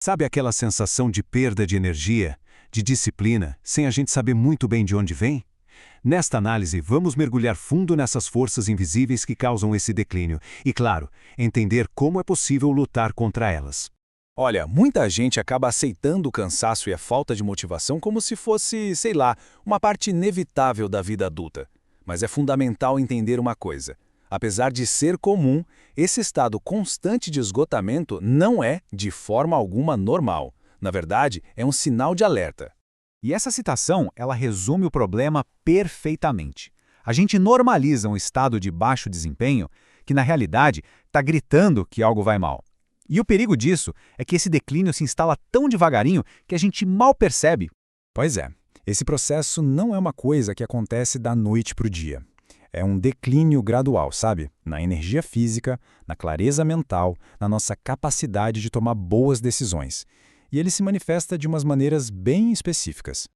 Sabe aquela sensação de perda de energia, de disciplina, sem a gente saber muito bem de onde vem? Nesta análise, vamos mergulhar fundo nessas forças invisíveis que causam esse declínio e, claro, entender como é possível lutar contra elas. Olha, muita gente acaba aceitando o cansaço e a falta de motivação como se fosse, sei lá, uma parte inevitável da vida adulta. Mas é fundamental entender uma coisa. Apesar de ser comum, esse estado constante de esgotamento não é, de forma alguma, normal. Na verdade, é um sinal de alerta. E essa citação, ela resume o problema perfeitamente. A gente normaliza um estado de baixo desempenho que, na realidade, está gritando que algo vai mal. E o perigo disso é que esse declínio se instala tão devagarinho que a gente mal percebe. Pois é, esse processo não é uma coisa que acontece da noite para o dia. É um declínio gradual, sabe? Na energia física, na clareza mental, na nossa capacidade de tomar boas decisões. E ele se manifesta de umas maneiras bem específicas.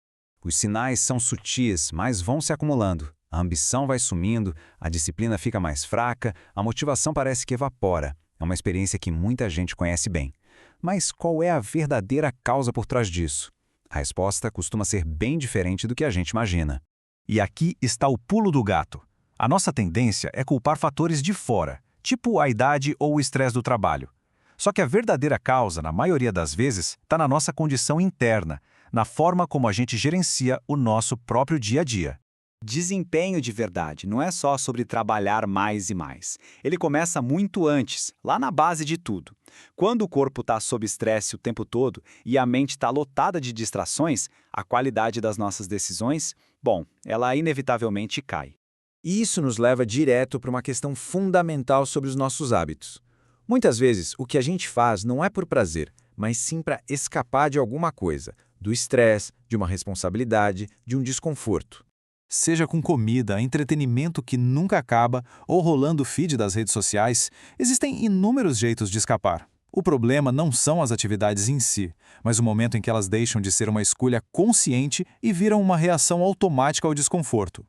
Os sinais são sutis, mas vão se acumulando. A ambição vai sumindo, a disciplina fica mais fraca, a motivação parece que evapora. É uma experiência que muita gente conhece bem. Mas qual é a verdadeira causa por trás disso? A resposta costuma ser bem diferente do que a gente imagina. E aqui está o pulo do gato. A nossa tendência é culpar fatores de fora, tipo a idade ou o estresse do trabalho. Só que a verdadeira causa, na maioria das vezes, está na nossa condição interna, na forma como a gente gerencia o nosso próprio dia a dia. Desempenho de verdade não é só sobre trabalhar mais e mais. Ele começa muito antes, lá na base de tudo. Quando o corpo está sob estresse o tempo todo e a mente está lotada de distrações, a qualidade das nossas decisões, ela inevitavelmente cai. E isso nos leva direto para uma questão fundamental sobre os nossos hábitos. Muitas vezes, o que a gente faz não é por prazer, mas sim para escapar de alguma coisa, do estresse, de uma responsabilidade, de um desconforto. Seja com comida, entretenimento que nunca acaba ou rolando o feed das redes sociais, existem inúmeros jeitos de escapar. O problema não são as atividades em si, mas o momento em que elas deixam de ser uma escolha consciente e viram uma reação automática ao desconforto.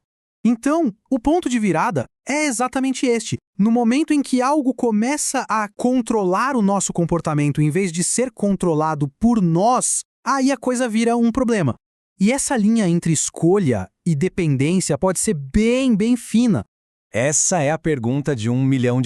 Então, o ponto de virada é exatamente este. No momento em que algo começa a controlar o nosso comportamento em vez de ser controlado por nós, aí a coisa vira um problema. E essa linha entre escolha e dependência pode ser bem fina. Essa é a pergunta de $1 milhão,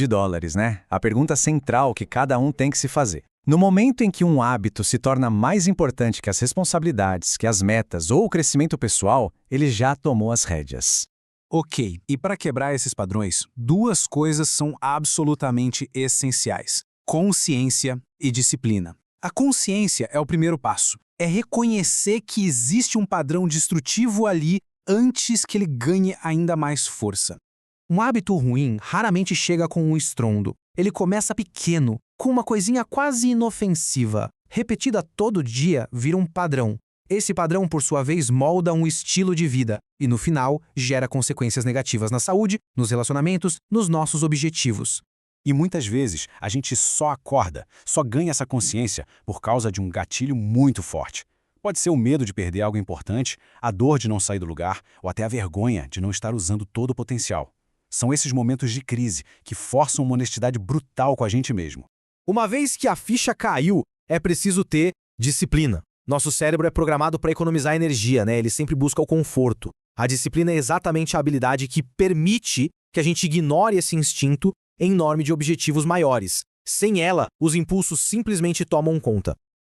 né? A pergunta central que cada um tem que se fazer. No momento em que um hábito se torna mais importante que as responsabilidades, que as metas ou o crescimento pessoal, ele já tomou as rédeas. Ok, e para quebrar esses padrões, duas coisas são absolutamente essenciais: consciência e disciplina. A consciência é o primeiro passo. É reconhecer que existe um padrão destrutivo ali antes que ele ganhe ainda mais força. Um hábito ruim raramente chega com um estrondo. Ele começa pequeno, com uma coisinha quase inofensiva. Repetida todo dia, vira um padrão. Esse padrão, por sua vez, molda um estilo de vida e, no final, gera consequências negativas na saúde, nos relacionamentos, nos nossos objetivos. E muitas vezes a gente só acorda, só ganha essa consciência por causa de um gatilho muito forte. Pode ser o medo de perder algo importante, a dor de não sair do lugar ou até a vergonha de não estar usando todo o potencial. São esses momentos de crise que forçam uma honestidade brutal com a gente mesmo. Uma vez que a ficha caiu, é preciso ter disciplina. Nosso cérebro é programado para economizar energia, né? Ele sempre busca o conforto. A disciplina é exatamente a habilidade que permite que a gente ignore esse instinto em nome de objetivos maiores. Sem ela, os impulsos simplesmente tomam conta.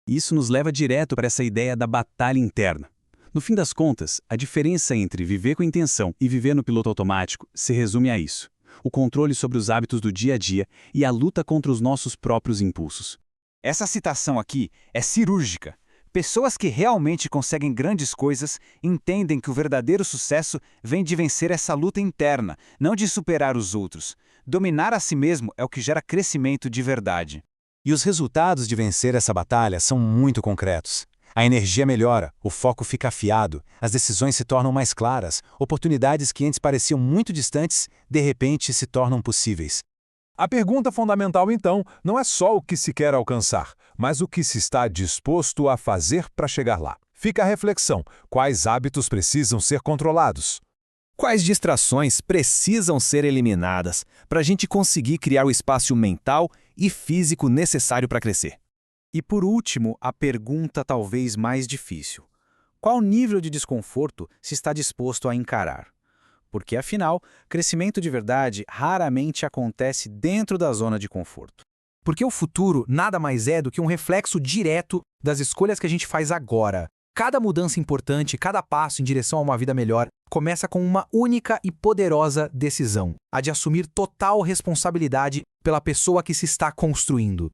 Isso nos leva direto para essa ideia da batalha interna. No fim das contas, a diferença entre viver com intenção e viver no piloto automático se resume a isso: o controle sobre os hábitos do dia a dia e a luta contra os nossos próprios impulsos. Essa citação aqui é cirúrgica. Pessoas que realmente conseguem grandes coisas entendem que o verdadeiro sucesso vem de vencer essa luta interna, não de superar os outros. Dominar a si mesmo é o que gera crescimento de verdade. E os resultados de vencer essa batalha são muito concretos. A energia melhora, o foco fica afiado, as decisões se tornam mais claras, oportunidades que antes pareciam muito distantes, de repente se tornam possíveis. A pergunta fundamental, então, não é só o que se quer alcançar, mas o que se está disposto a fazer para chegar lá. Fica a reflexão: quais hábitos precisam ser controlados? Quais distrações precisam ser eliminadas para a gente conseguir criar o espaço mental e físico necessário para crescer? E por último, a pergunta talvez mais difícil. Qual nível de desconforto se está disposto a encarar? Porque, afinal, crescimento de verdade raramente acontece dentro da zona de conforto. Porque o futuro nada mais é do que um reflexo direto das escolhas que a gente faz agora. Cada mudança importante, cada passo em direção a uma vida melhor, começa com uma única e poderosa decisão: a de assumir total responsabilidade pela pessoa que se está construindo.